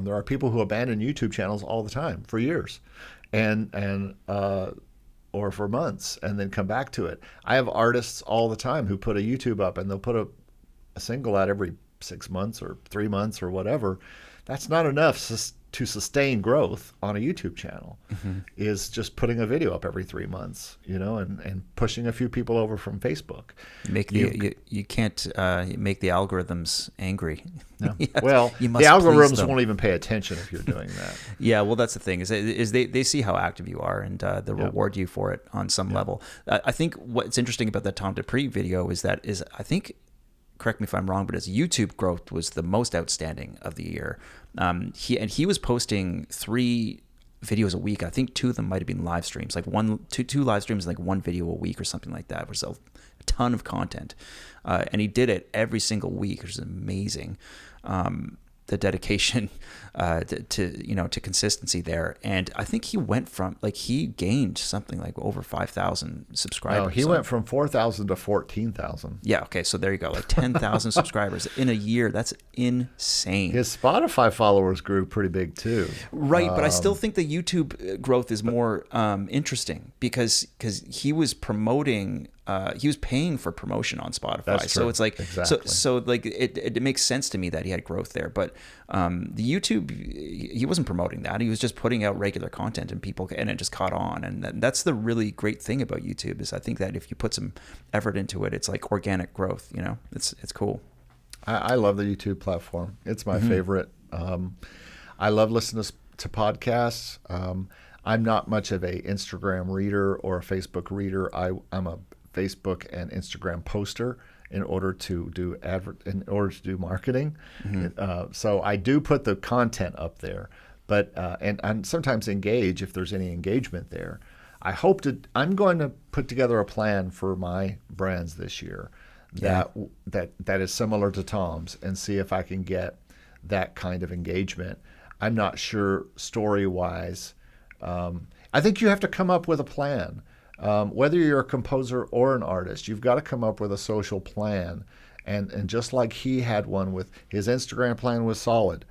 there are people who abandon YouTube channels all the time for years, or for months, and then come back to it. I have artists all the time who put a YouTube up, and they'll put a single out every 6 months or 3 months or whatever. That's not enough to sustain growth on a YouTube channel. Is just putting a video up every 3 months, and pushing a few people over from Facebook. You can't make the algorithms angry. No. Well, the algorithms won't even pay attention if you're doing that. Yeah, well, that's the thing is they see how active you are, and they'll reward you for it on some level. I think what's interesting about that Tom Dupree video is I think, correct me if I'm wrong, but his YouTube growth was the most outstanding of the year. He was posting 3 videos a week. I think 2 of them might have been live streams, like two live streams, like 1 video a week or something like that, which was a ton of content. And he did it every single week, which is amazing. the dedication to consistency there. And I think he went from he gained something like over 5,000 subscribers. No, he went from 4,000 to 14,000. Yeah. Okay. So there you go. Like 10,000 subscribers in a year. That's insane. His Spotify followers grew pretty big too. Right. But I still think the YouTube growth is more interesting because he was promoting. He was paying for promotion on Spotify. That's true. So it's like, exactly. so like it makes sense to me that he had growth there, but the YouTube, he wasn't promoting that. He was just putting out regular content and it just caught on. And that's the really great thing about YouTube is I think that if you put some effort into it, it's like organic growth, it's cool. I love the YouTube platform. It's my favorite. I love listening to podcasts. I'm not much of a Instagram reader or a Facebook reader. I'm a Facebook and Instagram poster in order to do marketing. So I do put the content up there, but and sometimes engage if there's any engagement there. I'm going to put together a plan for my brands this year that is similar to Tom's and see if I can get that kind of engagement. I'm not sure story-wise. I think you have to come up with a plan. Whether you're a composer or an artist, you've got to come up with a social plan. And just like he had one with his Instagram plan was solid.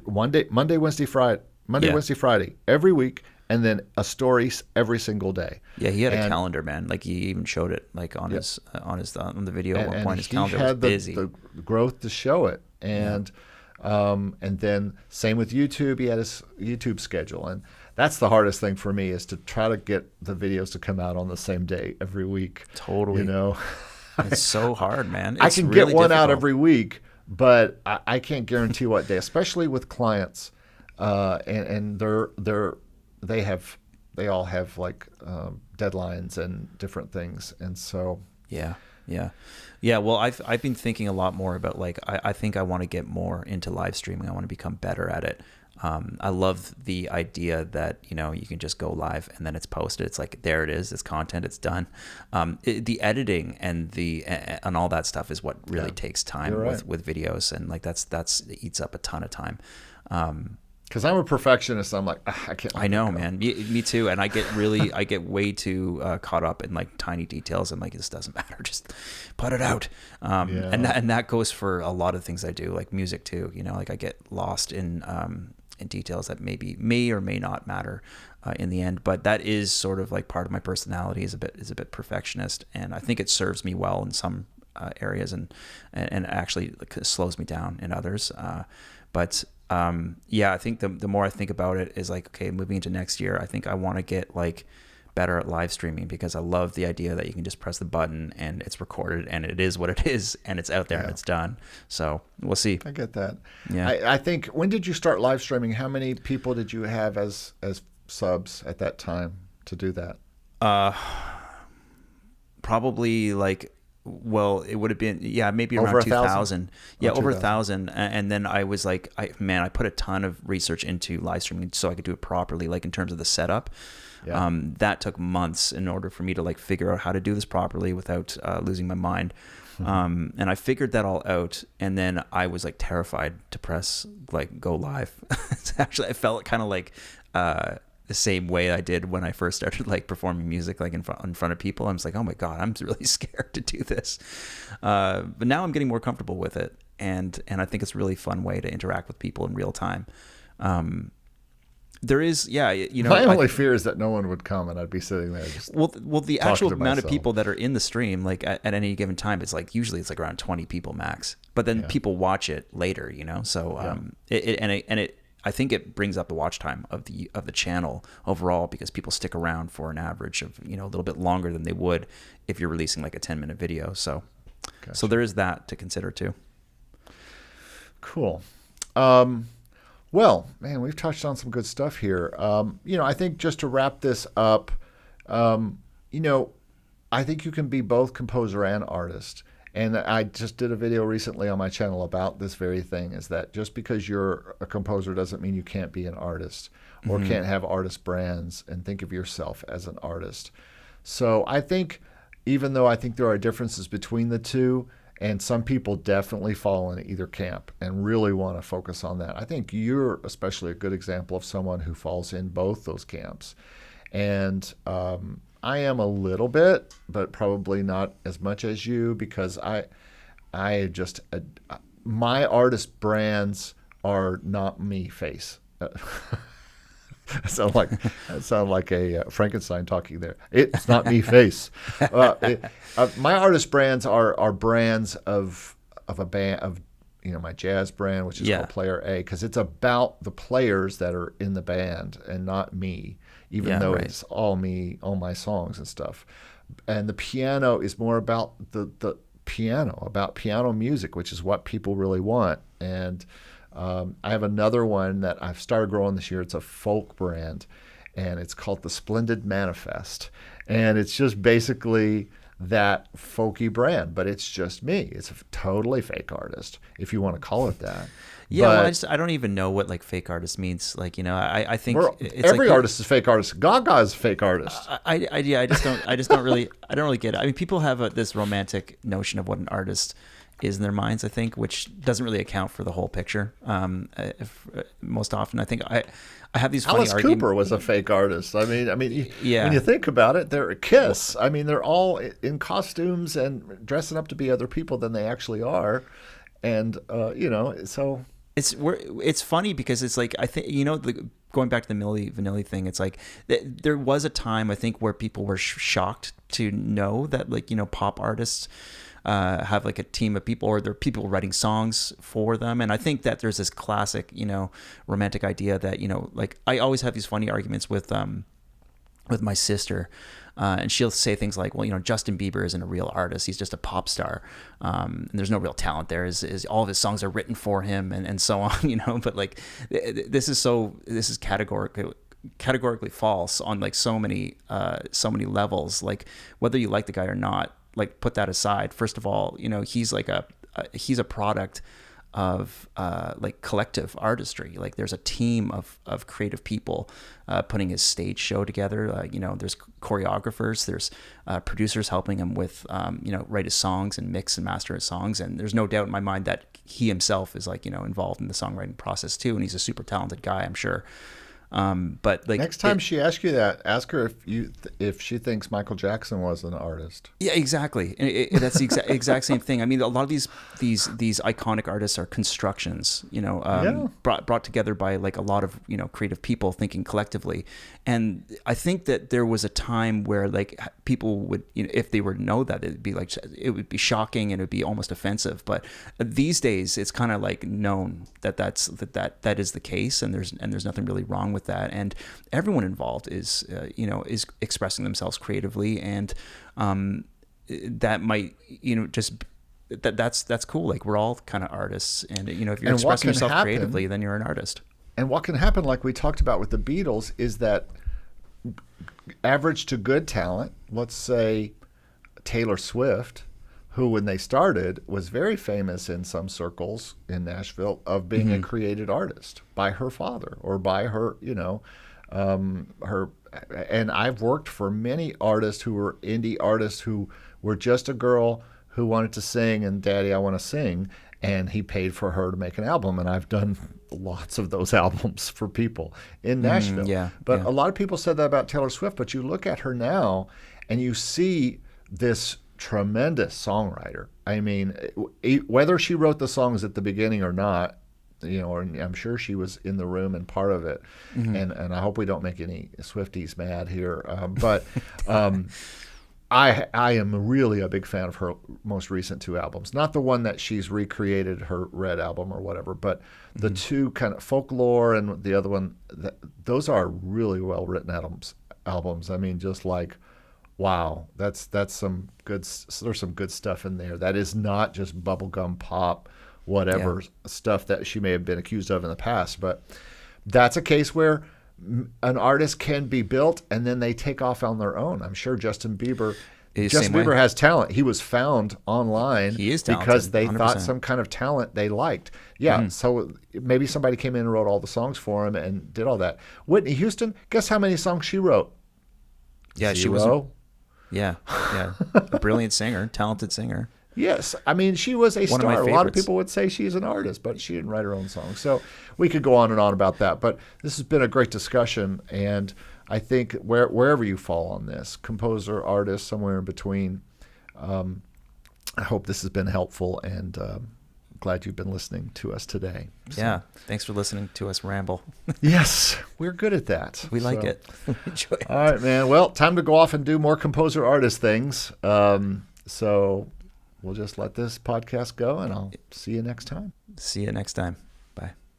Monday, Wednesday, Friday, every week, and then a story every single day. Yeah, he had a calendar, man. Like he even showed it on the video at one point. His calendar was busy. The growth to show it. And then same with YouTube, he had his YouTube schedule. And that's the hardest thing for me is to try to get the videos to come out on the same day every week. Totally. It's so hard, man. I can really get one difficult. out every week, but I can't guarantee what day, especially with clients. And they all have like deadlines and different things. And so. Yeah. Well, I've been thinking a lot more about I think I want to get more into live streaming. I want to become better at it. I love the idea that you can just go live and then it's posted. It's like there it is. It's content. It's done. The editing and all that stuff is what really takes time with videos, and that's it eats up a ton of time. Because I'm a perfectionist, I'm like I can't. I know, man. Me too. And I get way too caught up in like tiny details. And like this doesn't matter. Just put it out. And that goes for a lot of things I do, like music too. Like I get lost in details that may or may not matter in the end. But that is sort of like part of my personality is a bit perfectionist, and I think it serves me well in some areas and actually slows me down in others. But I think the more I think about it is like, okay, moving into next year, I think I want to get like better at live streaming because I love the idea that you can just press the button and it's recorded and it is what it is and it's out there and it's done. So we'll see. I get that. Yeah. I think, when did you start live streaming? How many people did you have as subs at that time to do that? Probably like, well, it would have been, maybe around 2,000. Yeah, over 1,000. And then I was like, I put a ton of research into live streaming so I could do it properly, like in terms of the setup. Yeah. That took months in order for me to like figure out how to do this properly without losing my mind. And I figured that all out. And then I was like terrified to press like go live. Actually, I felt kind of like the same way I did when I first started like performing music like in front of people. I was like, oh my God, I'm really scared to do this. But now I'm getting more comfortable with it. And I think it's a really fun way to interact with people in real time. There is, my only fear is that no one would come and I'd be sitting there just well the actual amount of people that are in the stream, like at any given time, it's like usually it's like around 20 people max, but then people watch it later, so I think it brings up the watch time of the channel overall because people stick around for an average of a little bit longer than they would if you're releasing like a 10-minute video. So Gotcha. So there is that to consider too. Cool. Well, man, we've touched on some good stuff here. I think just to wrap this up, I think you can be both composer and artist. And I just did a video recently on my channel about this very thing, is that just because you're a composer doesn't mean you can't be an artist or can't have artist brands and think of yourself as an artist. So I think, even though I think there are differences between the two, And some people definitely fall in either camp and really want to focus on that. I think you're especially a good example of someone who falls in both those camps. And I am a little bit, but probably not as much as you, because I just my artist brands are not me face. I sound like a Frankenstein talking there. It's not me face. My artist brands are brands of a band of my jazz brand, which is called Player A, because it's about the players that are in the band and not me, even though it's all me, all my songs and stuff. And the piano is more about the piano, about piano music, which is what people really want. And I have another one that I've started growing this year. It's a folk brand, and it's called the Splendid Manifest. And it's just basically that folky brand, but it's just me. It's a totally fake artist, if you want to call it that. Yeah, well, I don't even know what like fake artist means. Like, I think it's every artist is a fake artist. Gaga is a fake artist. I don't really get it. I mean, people have this romantic notion of what an artist is in their minds, I think, which doesn't really account for the whole picture. Most often, I think I have these funny Alice Cooper was a fake artist. I mean, when you think about it, they're a Kiss. I mean, they're all in costumes and dressing up to be other people than they actually are, and so it's funny because it's like, I think going back to the Milli Vanilli thing, it's like there was a time, I think, where people were shocked to know that, like, pop artists have like a team of people, or there are people writing songs for them. And I think that there's this classic, romantic idea that, like, I always have these funny arguments with my sister, and she'll say things like, well, Justin Bieber isn't a real artist. He's just a pop star. And there's no real talent there. Is all of his songs are written for him and so on, but like, this is categorically false on like so many levels. Like, whether you like the guy or not, like, put that aside. First of all, he's like he's a product of like collective artistry. Like, there's a team of creative people putting his stage show together. There's choreographers, there's producers helping him with write his songs and mix and master his songs. And there's no doubt in my mind that he himself is like involved in the songwriting process too. And he's a super talented guy, I'm sure. But like, next time she asks you that, ask her if she thinks Michael Jackson was an artist. Yeah, exactly. That's the exact same thing. I mean, a lot of these iconic artists are constructions, brought together by like a lot of creative people thinking collectively. And I think that there was a time where like people would, if they were to know that, it would be shocking and it would be almost offensive. But these days, it's kind of like known that is the case, and there's nothing really wrong with that. And everyone involved is expressing themselves creatively, and that might that's cool. Like, we're all kind of artists, and if you're expressing yourself creatively, then you're an artist. And what can happen, like we talked about with the Beatles, is that average to good talent, let's say Taylor Swift, who when they started was very famous in some circles in Nashville of being a created artist by her father or by her, her. And I've worked for many artists who were indie artists who were just a girl who wanted to sing, and Daddy, I want to sing. And he paid for her to make an album. And I've done lots of those albums for people in Nashville. A lot of people said that about Taylor Swift, but you look at her now and you see this tremendous songwriter. I mean, whether she wrote the songs at the beginning or not, or I'm sure she was in the room and part of it. And I hope we don't make any Swifties mad here. I am really a big fan of her most recent two albums. Not the one that she's recreated, her Red album or whatever, but the two kind of Folklore and the other one. Those are really well written albums. I mean, just like, wow, that's some good. There's some good stuff in there. That is not just bubblegum pop, whatever stuff that she may have been accused of in the past. But that's a case where an artist can be built and then they take off on their own. I'm sure Justin Bieber has talent. He was found online because they 100%. Thought some kind of talent they liked. So maybe somebody came in and wrote all the songs for him and did all that. Whitney Houston, guess how many songs she wrote? Yeah, 0. She was a brilliant singer, talented singer. Yes, I mean, she was a One of my star. A lot of favorites. people would say she's an artist, but she didn't write her own songs. So we could go on and on about that. But this has been a great discussion, and I think wherever you fall on this, composer, artist, somewhere in between, I hope this has been helpful, and glad you've been listening to us today. So, Yeah, thanks for listening to us ramble. yes, we're good at that. We like it. Enjoy it. All right, man. Well, time to go off and do more composer artist things. So we'll just let this podcast go, and I'll see you next time. See you next time.